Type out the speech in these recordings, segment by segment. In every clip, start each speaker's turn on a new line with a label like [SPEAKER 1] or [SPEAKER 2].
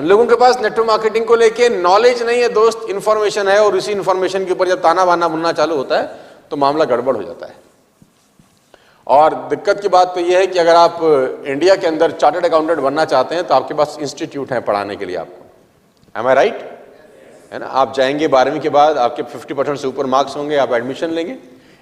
[SPEAKER 1] लोगों के पास network marketing को लेके नॉलेज नहीं है दोस्त, इंफॉर्मेशन है, और इसी इंफॉर्मेशन के ऊपर जब ताना बाना बुनना चालू होता है तो मामला गड़बड़ हो जाता है। और दिक्कत की बात तो यह है कि अगर आप इंडिया के अंदर चार्टर्ड अकाउंटेंट बनना चाहते हैं तो आपके पास इंस्टीट्यूट है पढ़ाने के लिए आपको। एम आई राइट? है ना? आप जाएंगे 12वीं के बाद, आपके 50% से ऊपर मार्क्स होंगे, आप एडमिशन लेंगे,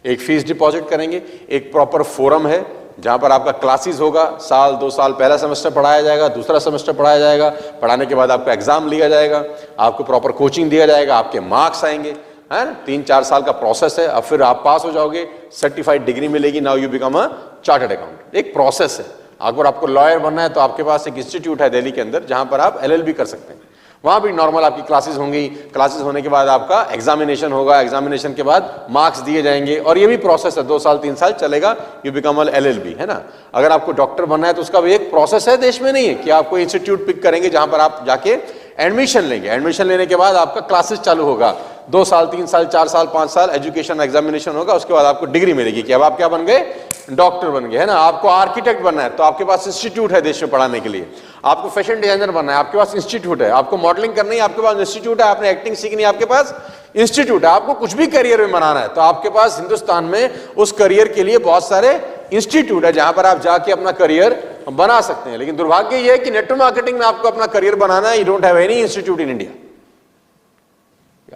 [SPEAKER 1] एक फीस डिपॉजिट करेंगे, एक प्रॉपर फोरम है जहां पर आपका क्लासेस होगा, साल 2 साल पहला सेमेस्टर पढ़ाया जाएगा, दूसरा सेमेस्टर पढ़ाया जाएगा, पढ़ाने के बाद आपका एग्जाम लिया जाएगा, आपको प्रॉपर कोचिंग दिया जाएगा, आपके मार्क्स आएंगे, है ना? 3-4 साल का प्रोसेस है। अब फिर आप पास हो जाओगे, सर्टिफाइड डिग्री मिलेगी, now you become a chartered accountant. एक प्रोसेस है। अगर आपको लॉयर बनना है तो आपके पास एक इंस्टीट्यूट है दिल्ली के अंदर जहां पर आप LLB कर सकते हैं। वहां भी नॉर्मल आपकी क्लासेस होंगी, क्लासेस होने के बाद आपका एग्जामिनेशन होगा, एग्जामिनेशन के बाद मार्क्स दिए जाएंगे, और ये भी प्रोसेस है, 2 साल 3 साल चलेगा, यू बिकम LLB, है ना? अगर आपको डॉक्टर बनना है तो उसका भी एक प्रोसेस है, देश में नहीं है कि आपको इंस्टीट्यूट पिक करेंगे जहां पर आप जाके एडमिशन लेंगे, एडमिशन लेने के बाद आपका क्लासेस चालू होगा, 2 साल 3 साल 4 साल 5 साल एजुकेशन एग्जामिनेशन होगा, उसके बाद आपको डिग्री मिलेगी कि अब आप क्या बन गए, डॉक्टर बन गए, है ना? आपको आर्किटेक्ट बनना है तो आपके पास इंस्टीट्यूट है देश में पढ़ाने के लिए, आपको फैशन डिजाइनर बनना है आपके पास इंस्टीट्यूट है, आपको मॉडलिंग करनी है आपके पास इंस्टीट्यूट है, आपने एक्टिंग सीखनी है आपके पास इंस्टीट्यूट है, आपको कुछ भी करियर में बनाना है तो आपके पास हिंदुस्तान में उस करियर के लिए बहुत सारे इंस्टीट्यूट है जहां पर आप जाके अपना करियर बना सकते हैं। लेकिन दुर्भाग्य यह है कि नेटवर्क मार्केटिंग में आपको अपना करियर बनाना है, you don't have any institute in India.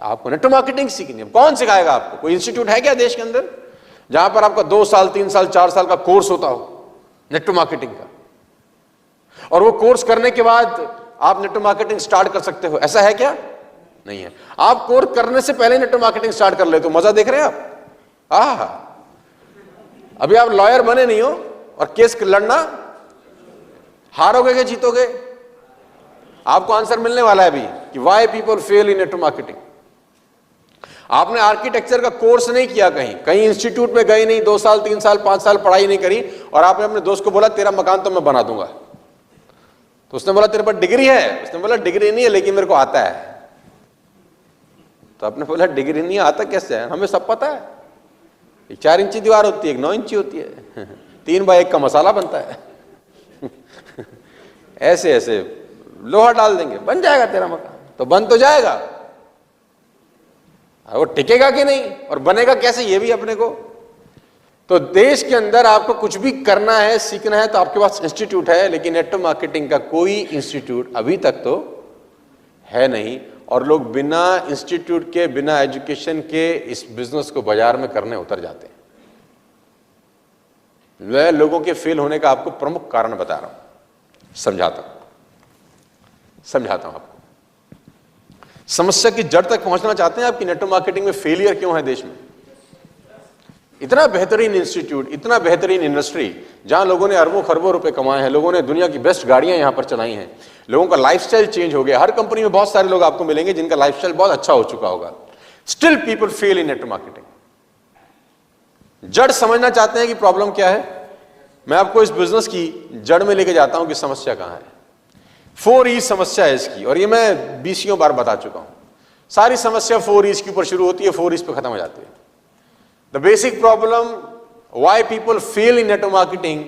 [SPEAKER 1] आपको नेटवर्क मार्केटिंग सीखनी है, कौन सिखाएगा आपको? कोई इंस्टीट्यूट है क्या देश के अंदर जहां पर आपका 2 साल 3 साल 4 साल का कोर्स होता हो नेटवर्क मार्केटिंग का, और वो कोर्स करने के बाद आप नेटवर्क मार्केटिंग स्टार्ट कर सकते हो? ऐसा है क्या? नहीं है। आप कोर्स करने से पहले नेटवर्क मार्केटिंग स्टार्ट कर ले तो मजा देख रहे हैं आप? अभी आप लॉयर बने नहीं हो और केस लड़ना, हारोगे कि जीतोगे? आपको आंसर मिलने वाला है अभी कि why people fail in network marketing. आपने आर्किटेक्चर का कोर्स नहीं किया, कहीं इंस्टीट्यूट में गए नहीं, 2 साल 3 साल 5 साल पढ़ाई नहीं करी, और आपने अपने दोस्त को बोला तेरा मकान तो मैं बना दूंगा, तो उसने बोला तेरे पास डिग्री है? उसने बोला डिग्री नहीं है लेकिन मेरे को आता है। तो आपने बोला डिग्री नहीं आता कैसे है? हमें सब पता है, 4 इंची दीवार होती है, 9 इंची होती है, 3 बाय 1 का मसाला बनता है, ऐसे ऐसे लोहा डाल देंगे बन जाएगा तेरा मकान। तो बन तो जाएगा, वो टिकेगा कि नहीं और बनेगा कैसे ये भी अपने को। तो देश के अंदर आपको कुछ भी करना है, सीखना है तो आपके पास इंस्टीट्यूट है, लेकिन नेटवर्क मार्केटिंग का कोई इंस्टीट्यूट अभी तक तो है नहीं, और लोग बिना इंस्टीट्यूट के, बिना एजुकेशन के इस बिजनेस को बाजार में करने उतर जाते हैं। मैं लोगों के फेल होने का आपको प्रमुख कारण बता रहा हूं, समझाता हूं आपको। समस्या की जड़ तक पहुंचना चाहते हैं आप कि नेटवर्क मार्केटिंग में फेलियर क्यों है देश में? इतना बेहतरीन इंस्टीट्यूट, इतना बेहतरीन इंडस्ट्री जहां लोगों ने अरबों खरबों रुपए कमाए हैं, लोगों ने दुनिया की बेस्ट गाड़ियां यहां पर चलाई हैं, लोगों का लाइफस्टाइल चेंज हो गया। हर कंपनी में बहुत सारे लोग आपको मिलेंगे जिनका लाइफस्टाइल बहुत अच्छा हो चुका होगा, स्टिल पीपल फेल इन नेटवर्क मार्केटिंग। जड़ समझना चाहते हैं कि प्रॉब्लम क्या है? मैं आपको इस बिजनेस की जड़ में लेके जाता हूं कि समस्या कहां है। 4E समस्या है इसकी, और ये मैं 20 बार बता चुका हूं। सारी समस्या 4E's के ऊपर शुरू होती है, 4E's पे खत्म हो जाती है। The basic problem why people fail in network marketing,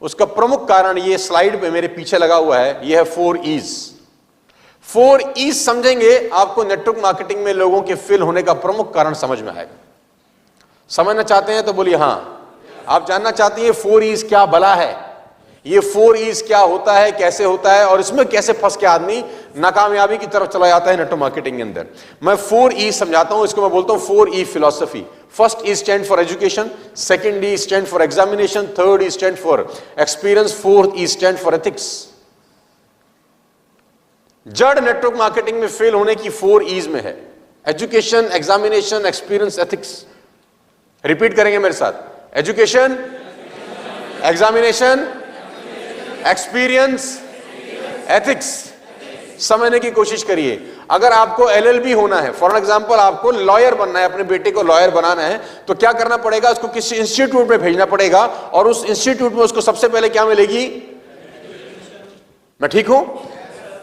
[SPEAKER 1] उसका प्रमुख कारण ये स्लाइड पे मेरे पीछे लगा हुआ है, ये है 4E's। 4E's समझेंगे आपको नेटवर्क मार्केटिंग में लोगों के फेल होने का प्रमुख कारण समझ में आएगा। समझना चाहते हैं तो बोलिए हां। आप जानना चाहते हैं 4E's क्या भला है, ये 4E's क्या होता है, कैसे होता है, और इसमें कैसे फंस के आदमी नाकामयाबी की तरफ चला जाता है नेटवर्क मार्केटिंग के अंदर। मैं 4E समझाता हूं, इसको मैं बोलता हूं 4E philosophy. First E stand for education, second E stand for examination, third E stand for experience, fourth E stand for ethics. जड़ नेटवर्क मार्केटिंग में फेल होने की 4E's में है, education, examination, experience, ethics. Repeat करेंगे मेरे साथ, education, examination, experience, ethics. समझने की कोशिश करिए। अगर आपको LLB होना है, फॉर एग्जांपल आपको लॉयर बनना है, अपने बेटे को लॉयर बनाना है, तो क्या करना पड़ेगा? उसको किसी इंस्टीट्यूट में भेजना पड़ेगा, और उस इंस्टीट्यूट में उसको सबसे पहले क्या मिलेगी? मैं ठीक हूं?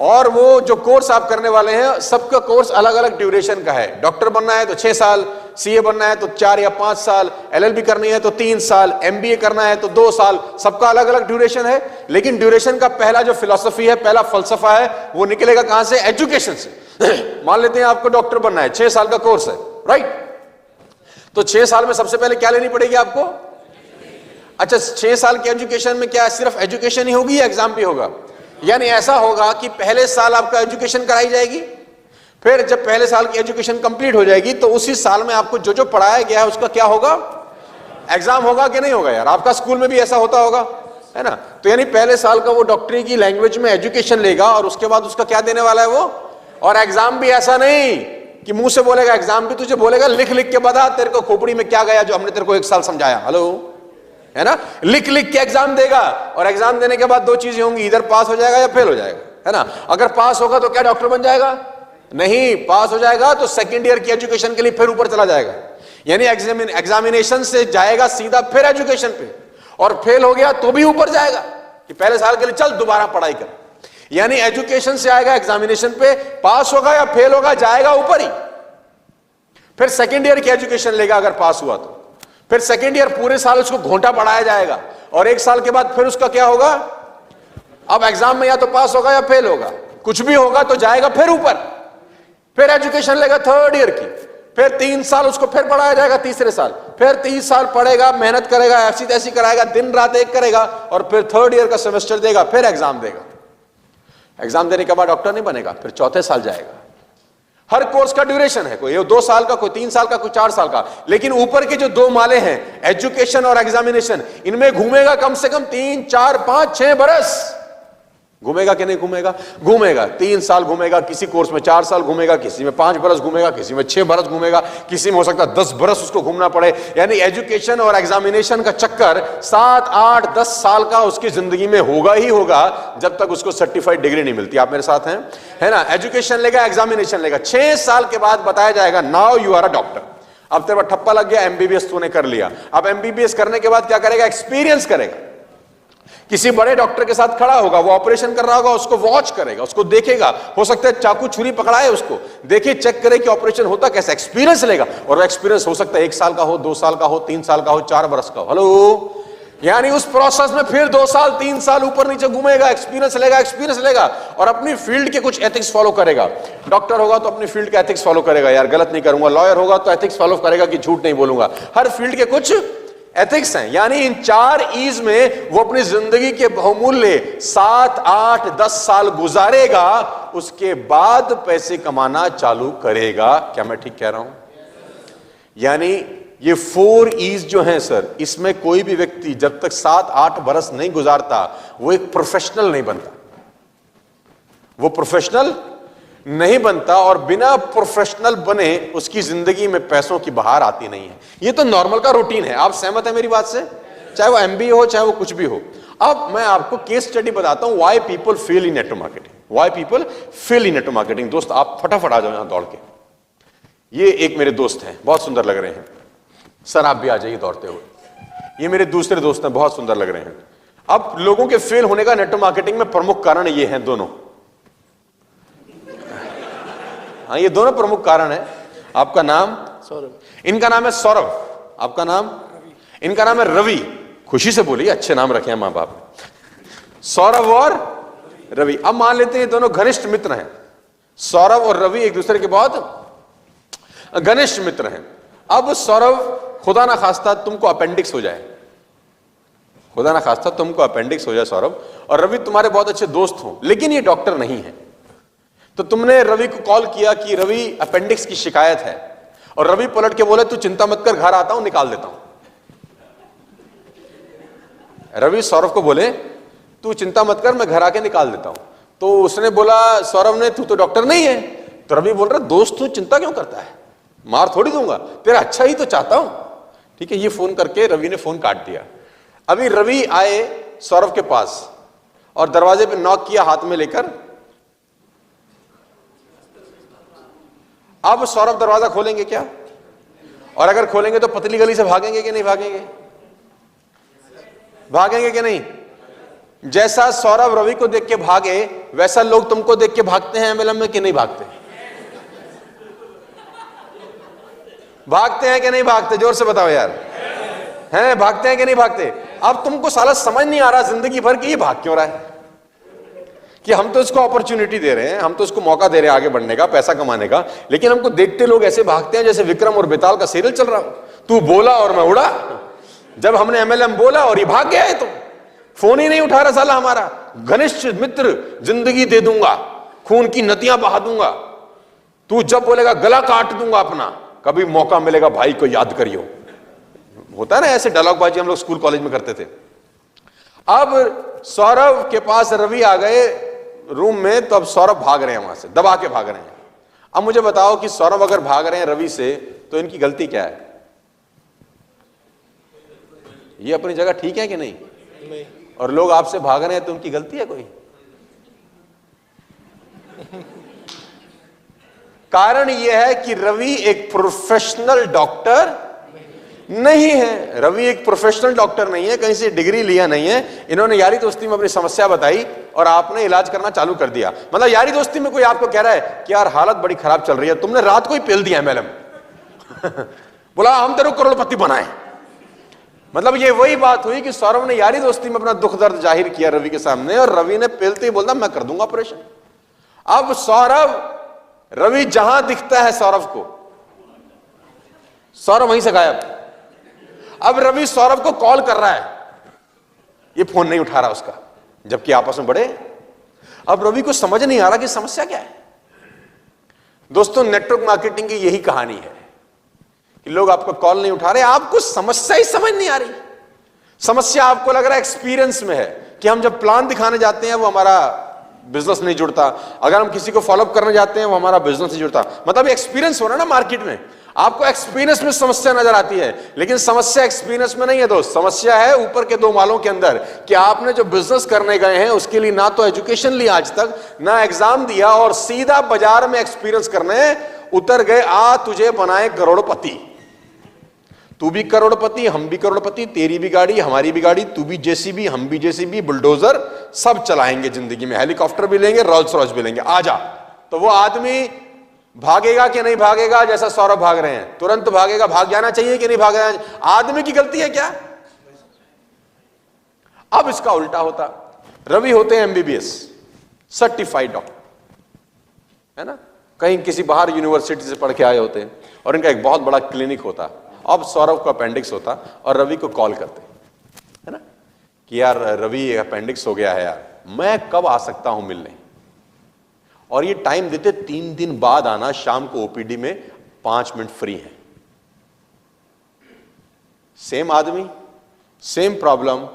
[SPEAKER 1] और वो जो कोर्स आप करने वाले हैं सबका कोर्स अलग अलग ड्यूरेशन का है। डॉक्टर बनना है तो 6 साल, सीए बनना है तो 4 या 5 साल, एलएलबी करनी है तो 3 साल, एमबीए करना है तो 2 साल, सबका अलग अलग ड्यूरेशन है। लेकिन ड्यूरेशन का पहला जो फिलॉसफी है, पहला फलसफा है, वो निकलेगा कहां से? एजुकेशन से। मान लेते हैं आपको डॉक्टर बनना है, 6 साल का कोर्स है, राइट? तो 6 साल में सबसे पहले क्या लेनी पड़ेगी आपको? अच्छा, 6 साल के एजुकेशन में क्या सिर्फ एजुकेशन ही होगी या एग्जाम भी होगा? यानी ऐसा होगा कि पहले साल आपका एजुकेशन कराई जाएगी, फिर जब पहले साल की एजुकेशन कंप्लीट हो जाएगी तो उसी साल में आपको जो जो पढ़ाया गया है उसका क्या होगा? एग्जाम होगा कि नहीं होगा? यार आपका स्कूल में भी ऐसा होता होगा, है ना? तो यानी पहले साल का वो डॉक्टरी की लैंग्वेज में एजुकेशन लेगा और उसके बाद उसका क्या देने वाला है वो? और एग्जाम भी ऐसा नहीं कि मुंह से बोलेगा, एग्जाम भी तुझे बोलेगा लिख लिख के बता तेरे को खोपड़ी में क्या गया जो हमने तेरे को 1 साल समझाया। हेलो, है ना? लिख लिख के एग्जाम देगा और एग्जाम देने के बाद 2 चीजें होंगी, इधर पास हो जाएगा या फेल हो जाएगा, है ना? अगर पास होगा तो क्या डॉक्टर बन जाएगा? नहीं, पास हो जाएगा तो सेकंड ईयर की एजुकेशन के लिए फिर ऊपर चला जाएगा, यानी एग्जामिनेशन से जाएगा सीधा फिर एजुकेशन पे, और फेल हो गया तो भी ऊपर जाएगा कि पहले साल के लिए चल दोबारा पढ़ाई कर। यानी एजुकेशन से आएगा एग्जामिनेशन पे, पास होगा या फेल होगा जाएगा ऊपर ही। फिर सेकंड ईयर की एजुकेशन लेगा अगर पास हुआ तो, फिर सेकेंड ईयर पूरे साल उसको घोंटा पढ़ाया जाएगा और 1 साल के बाद फिर उसका क्या होगा? अब एग्जाम में या तो पास होगा या फेल होगा, कुछ भी होगा तो जाएगा फिर ऊपर। फिर एजुकेशन लेगा थर्ड ईयर की, फिर 3 साल उसको फिर पढ़ाया जाएगा, तीसरे साल फिर 30 साल पढ़ेगा, मेहनत करेगा, ऐसी तैसी कराएगा, दिन रात एक करेगा और फिर थर्ड ईयर का सेमेस्टर देगा, फिर एग्जाम देगा। एग्जाम देने के बाद डॉक्टर नहीं बनेगा, फिर चौथे साल जाएगा। हर कोर्स का ड्यूरेशन है, कोई 2 साल का, कोई 3 साल का, कोई 4 साल का। लेकिन ऊपर के जो 2 माले हैं, एजुकेशन और एग्जामिनेशन, इनमें घूमेगा कम से कम 3, 4, 5, 6 बरस। घूमेगा कि नहीं घूमेगा? घूमेगा। 3 साल घूमेगा, किसी कोर्स में 4 साल घूमेगा, किसी में 5 बरस घूमेगा, किसी में 6 बरस घूमेगा, किसी में हो सकता है 10 बरस उसको घूमना पड़े। यानी एजुकेशन और एग्जामिनेशन का चक्कर 7, 8, 10 साल का उसकी जिंदगी में होगा ही होगा, जब तक उसको सर्टिफाइड डिग्री नहीं मिलती। आप मेरे साथ हैं, है ना? एजुकेशन लेगा, एग्जामिनेशन लेगा, 6 साल के बाद बताया जाएगा now you are a doctor. अब तेरे पास ठप्पा लग गया, एमबीबीएस तूने कर लिया। अब एमबीबीएस करने के बाद क्या करेगा? एक्सपीरियंस करेगा। किसी बड़े डॉक्टर के साथ खड़ा होगा, वो ऑपरेशन कर रहा होगा, उसको वॉच करेगा, उसको देखेगा, हो सकता है चाकू छुरी पकड़ाए उसको, देखे, चेक करे कि ऑपरेशन होता कैसे, एक्सपीरियंस लेगा। और एक्सपीरियंस हो सकता है 1 साल का हो, 2 साल का हो, 3 साल का हो, 4 बरस का हो। हेलो, यानी उस प्रोसेस में फिर 2 साल 3 साल ऊपर नीचे घूमेगा, एक्सपीरियंस लेगा और अपनी फील्ड के कुछ एथिक्स फॉलो करेगा। डॉक्टर होगा तो अपनी फील्ड के एथिक्स फॉलो करेगा, यार गलत नहीं करूंगा। लॉयर होगा तो एथिक्स फॉलो करेगा कि झूठ नहीं बोलूंगा। हर फील्ड के कुछ एथिक्स हैं। यानी इन 4 ईज में वो अपनी जिंदगी के बहुमूल्य 7, 8, 10 साल गुजारेगा, उसके बाद पैसे कमाना चालू करेगा। क्या मैं ठीक कह रहा हूं? यानी ये 4 ईज जो हैं सर, इसमें कोई भी व्यक्ति जब तक 7, 8 बरस नहीं गुजारता, वो एक प्रोफेशनल नहीं बनता। वो प्रोफेशनल नहीं बनता और बिना प्रोफेशनल बने उसकी जिंदगी में पैसों की बहार आती नहीं है। ये तो नॉर्मल का रूटीन है। आप सहमत है मेरी बात से? चाहे वो एमबीए हो, चाहे वो कुछ भी हो। अब मैं आपको केस स्टडी बताता हूं, why people fail in network marketing. Why people fail in network marketing. दोस्त आप फटाफट आ जाओ यहां दौड़ के। ये एक मेरे दोस्त हैं, बहुत सुंदर लग रहे हैं। सर आप भी आ जाइए दौड़ते हुए। ये मेरे दूसरे दोस्त हैं, बहुत सुंदर लग रहे हैं। अब लोगों के फेल होने का नेटवर्क मार्केटिंग में प्रमुख कारण ये हैं दोनों। हाँ, ये दोनों प्रमुख कारण है। आपका नाम? सौरभ। इनका नाम है सौरभ। आपका नाम? इनका नाम है रवि। खुशी से बोलिए, अच्छे नाम रखे हैं मां बाप। सौरभ और रवि। अब मान लेते हैं दोनों घनिष्ठ मित्र हैं। सौरभ और रवि एक दूसरे के बहुत घनिष्ठ मित्र हैं। अब सौरभ, खुदा ना खास्ता तुमको अपेंडिक्स हो जाए, खुदा ना खास्ता तुमको अपेंडिक्स हो जाए सौरभ, और रवि तुम्हारे बहुत अच्छे दोस्त हो, लेकिन ये डॉक्टर नहीं है। तो तुमने रवि को कॉल किया कि रवि अपेंडिक्स की शिकायत है, और रवि पलट के बोले तू चिंता मत कर, घर आता हूं निकाल देता हूं। रवि सौरभ को बोले तू चिंता मत कर, मैं घर आके निकाल देता हूं। तो उसने बोला, सौरभ ने, तू तो डॉक्टर नहीं है। तो रवि बोल रहा, दोस्त तू चिंता क्यों करता है, मार थोड़ी दूंगा, तेरा अच्छा ही तो चाहता हूं। ठीक है, ये फोन करके रवि ने फोन काट दिया। अभी रवि आए सौरभ के पास और दरवाजे पे नॉक किया हाथ में लेकर। अब सौरभ दरवाजा खोलेंगे क्या? और अगर खोलेंगे तो पतली गली से भागेंगे कि नहीं भागेंगे? भागेंगे कि नहीं? जैसा सौरभ रवि को देख के भागे, वैसा लोग तुमको देख के भागते हैं एमएलएम में कि नहीं भागते? भागते हैं कि नहीं भागते? जोर से बताओ यार, हैं? भागते हैं कि नहीं भागते? अब तुमको साला समझ नहीं आ रहा जिंदगी भर कि ये भाग क्यों रहा है, कि हम तो इसको अपॉर्चुनिटी दे रहे हैं, हम तो इसको मौका दे रहे हैं आगे बढ़ने का, पैसा कमाने का, लेकिन हमको देखते लोग ऐसे भागते हैं जैसे विक्रम और बेताल का सीरियल चल रहा हो। तू बोला और मैं उड़ा। जब हमने एमएलएम बोला और ये भाग गया है, तो फोन ही नहीं उठा रहा साला हमारा। घनिष्ठ मित्र, जिंदगी दे दूंगा, खून की नदियां बहा दूंगा, तू जब बोलेगा गला काट दूंगा अपना, कभी मौका मिलेगा भाई को याद करियो। होता है ना ऐसे डायलॉगबाजी, हम लोग स्कूल कॉलेज में करते थे। अब सौरभ के पास रवि आ गए रूम में, तो अब सौरभ भाग रहे हैं वहां से, दबा के भाग रहे हैं। अब मुझे बताओ कि सौरभ अगर भाग रहे हैं रवि से, तो इनकी गलती क्या है? ये अपनी जगह ठीक है कि नहीं? नहीं। और लोग आपसे भाग रहे हैं तो उनकी गलती है कोई? कारण यह है कि रवि एक प्रोफेशनल डॉक्टर नहीं है। रवि एक प्रोफेशनल डॉक्टर नहीं है, कहीं से डिग्री लिया नहीं है। इन्होंने यारी दोस्ती में अपनी समस्या बताई और आपने इलाज करना चालू कर दिया। मतलब यारी दोस्ती में कोई आपको कह रहा है कि यार हालत बड़ी खराब चल रही है, तुमने रात को ही पेल दिया एमएलएम बोला हम तेरे को करोड़पति बनाए। मतलब ये वही बात हुई कि सौरभ ने यारी दोस्ती में अपना दुख दर्द जाहिर किया रवि के सामने, और रवि ने पेलते ही बोला मैं कर दूंगा ऑपरेशन। अब सौरभ, रवि जहां दिखता है सौरभ को, सौरभ वहीं से गायब। अब रवि सौरभ को कॉल कर रहा है, ये फोन नहीं उठा रहा उसका, जबकि आपस में बड़े। अब रवि को समझ नहीं आ रहा कि समस्या क्या है। दोस्तों, नेटवर्क मार्केटिंग की यही कहानी है कि लोग आपको कॉल नहीं उठा रहे, आपको समस्या ही समझ नहीं आ रही। समस्या आपको लग रहा है एक्सपीरियंस में है कि हम जब प्लान दिखाने जाते हैं वो हमारा बिजनेस नहीं जुड़ता, अगर हम किसी को फॉलोअप करने जाते हैं वो हमारा बिजनेस नहीं जुड़ता। मतलब एक्सपीरियंस हो रहा है ना मार्केट में, आपको एक्सपीरियंस में समस्या नजर आती है, लेकिन समस्या एक्सपीरियंस में नहीं है दोस्त। समस्या है ऊपर के 2 मालों के अंदर कि आपने जो बिजनेस करने गए हैं उसके लिए ना तो एजुकेशन ली आज तक, ना एग्जाम दिया, और सीधा बाजार में एक्सपीरियंस करने उतर गए। आ तुझे बनाए करोड़पति, तू भी करोड़पति, हम भी करोड़पति, तेरी भी गाड़ी हमारी भी गाड़ी, तू भी जेसीबी हम भी जेसीबी, बुलडोजर सब चलाएंगे जिंदगी में, हेलीकॉप्टर भी लेंगे, रोल्स रॉयस भी लेंगे, आजा। तो वो आदमी भागेगा कि नहीं भागेगा? जैसा सौरभ भाग रहे हैं, तुरंत भागेगा। भाग जाना चाहिए कि नहीं भाग जाना? आदमी की गलती है क्या? अब इसका उल्टा होता, रवि होते हैं एमबीबीएस सर्टिफाइड डॉक्टर, है ना, कहीं किसी बाहर यूनिवर्सिटी से पढ़ के आए होते हैं, और इनका एक बहुत बड़ा क्लिनिक होता। अब सौरभ को अपेंडिक्स होता और रवि को कॉल करते, है ना, कि यार रवि अपेंडिक्स हो गया है यार, मैं कब आ सकता हूं मिलने? और ये टाइम देते 3 दिन बाद आना, शाम को ओपीडी में 5 मिनट फ्री है। सेम आदमी, सेम प्रॉब्लम,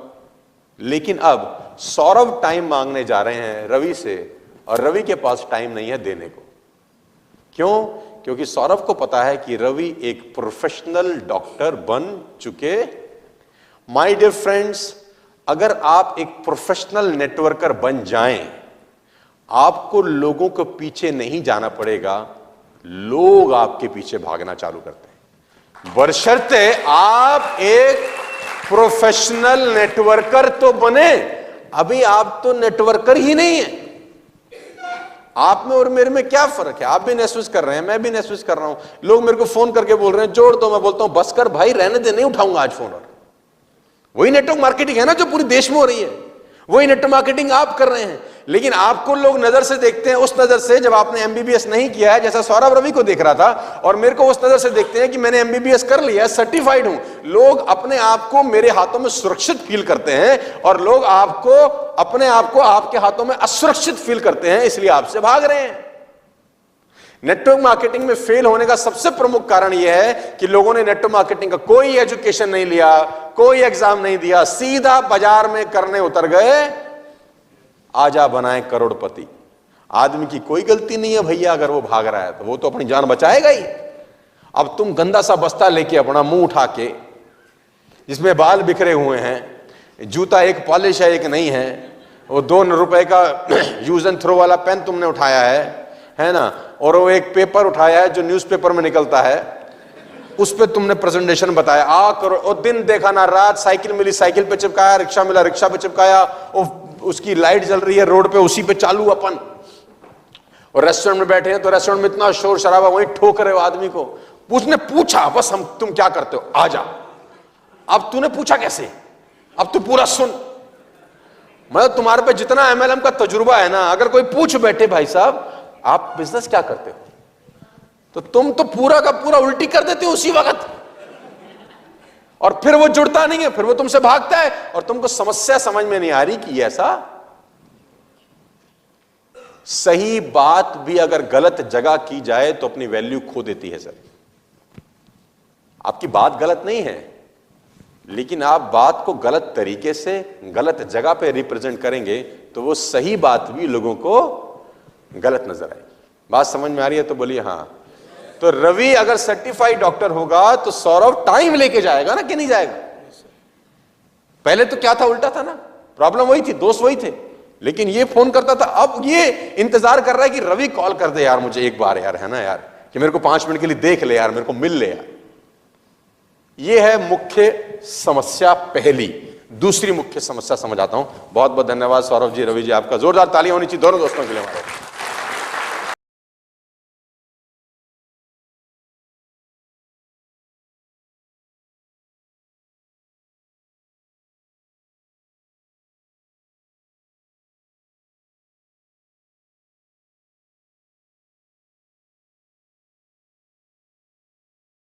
[SPEAKER 1] लेकिन अब सौरभ टाइम मांगने जा रहे हैं रवि से, और रवि के पास टाइम नहीं है देने को। क्यों? क्योंकि सौरभ को पता है कि रवि एक प्रोफेशनल डॉक्टर बन चुके। माय डियर फ्रेंड्स, अगर आप एक प्रोफेशनल नेटवर्कर बन जाएं, आपको लोगों के पीछे नहीं जाना पड़ेगा, लोग आपके पीछे भागना चालू करते हैं, बशर्ते आप एक प्रोफेशनल नेटवर्कर तो बने। अभी आप तो नेटवर्कर ही नहीं है। आप में और मेरे में क्या फर्क है? आप भी नेटवर्क कर रहे हैं, मैं भी नेटवर्क कर रहा हूं। लोग मेरे को फोन करके बोल रहे हैं जोड़ दो, मैं बोलता हूं बस कर भाई, रहने दे, नहीं उठाऊंगा आज फोन। और वही नेटवर्क मार्केटिंग है ना जो पूरे देश में हो रही है, वही नेटवर्क मार्केटिंग आप कर रहे हैं। लेकिन आपको लोग नजर से देखते हैं, उस नजर से जब आपने एमबीबीएस नहीं किया है, जैसा सौरभ रवि को देख रहा था, और मेरे को उस नजर से देखते हैं कि मैंने एमबीबीएस कर लिया है, सर्टिफाइड हूं। लोग अपने आप को मेरे हाथों में सुरक्षित फील करते हैं, और लोग आपको अपने आप को आपके हाथों में असुरक्षित फील करते हैं, इसलिए आपसे भाग रहे हैं। नेटवर्क मार्केटिंग में फेल होने का सबसे प्रमुख कारण यह है कि लोगों ने नेटवर्क मार्केटिंग का कोई एजुकेशन नहीं लिया, कोई एग्जाम नहीं दिया, सीधा बाजार में करने उतर गए। आजा बनाए करोड़पति। आदमी की कोई गलती नहीं है भैया, अगर वो भाग रहा है तो वो तो अपनी जान बचाएगा ही। अब तुम गंदा सा बस्ता लेके अपना मुंह उठा के, जिसमें बाल बिखरे हुए हैं, जूता एक पॉलिश है एक नहीं है, वो 2 रुपए का यूज एंड थ्रो वाला पेन तुमने उठाया है ना, और वो एक पेपर उठाया है जो न्यूज़पेपर में निकलता है, उस पे तुमने प्रेजेंटेशन बताया, आ करो। और दिन देखा ना रात, साइकिल मिली साइकिल पे चिपकाया, रिक्शा मिला रिक्शा पे चिपकाया, उसकी लाइट जल रही है रोड पे, उसी पे चालू अपन, और रेस्टोरेंट में बैठे हैं तो रेस्टोरेंट में इतना शोर शराबा, वहीं ठोक रहे हो आदमी को। उसने पूछा बस, तुम क्या करते हो, आ जा। अब तूने पूछा कैसे, अब तू पूरा सुन। मतलब तुम्हारे पे जितना MLM का तजुर्बा है ना, अगर कोई पूछ बैठे भाई साहब आप बिजनेस क्या करते हो, तो तुम तो पूरा का पूरा उल्टी कर देते हो उसी वक्त, और फिर वो जुड़ता नहीं है, फिर वो तुमसे भागता है, और तुमको समस्या समझ में नहीं आ रही कि ऐसा सही बात भी अगर गलत जगह की जाए तो अपनी वैल्यू खो देती है। सर आपकी बात गलत नहीं है, लेकिन आप बात को गलत तरीके से गलत जगह पे रिप्रेजेंट करेंगे तो वो सही बात भी लोगों को गलत नजर आएगी। बात समझ में आ रही है तो बोलिए हाँ। तो रवि अगर सर्टिफाइड डॉक्टर होगा तो सौरभ टाइम लेके जाएगा ना, कि नहीं जाएगा। पहले तो क्या था, उल्टा था ना, प्रॉब्लम वही थी, दोस्त वही थे, लेकिन ये फोन करता था, अब ये इंतजार कर रहा है कि रवि कॉल कर दे यार मुझे एक बार यार, है ना यार, कि मेरे को 5 मिनट के लिए देख ले यार, मेरे को मिल ले यार। ये है मुख्य समस्या पहली। दूसरी मुख्य समस्या समझ आता हूं। बहुत बहुत धन्यवाद सौरभ जी, रवि जी, आपका जोरदार तालियां होनी चाहिए दोनों दोस्तों के लिए हमारे।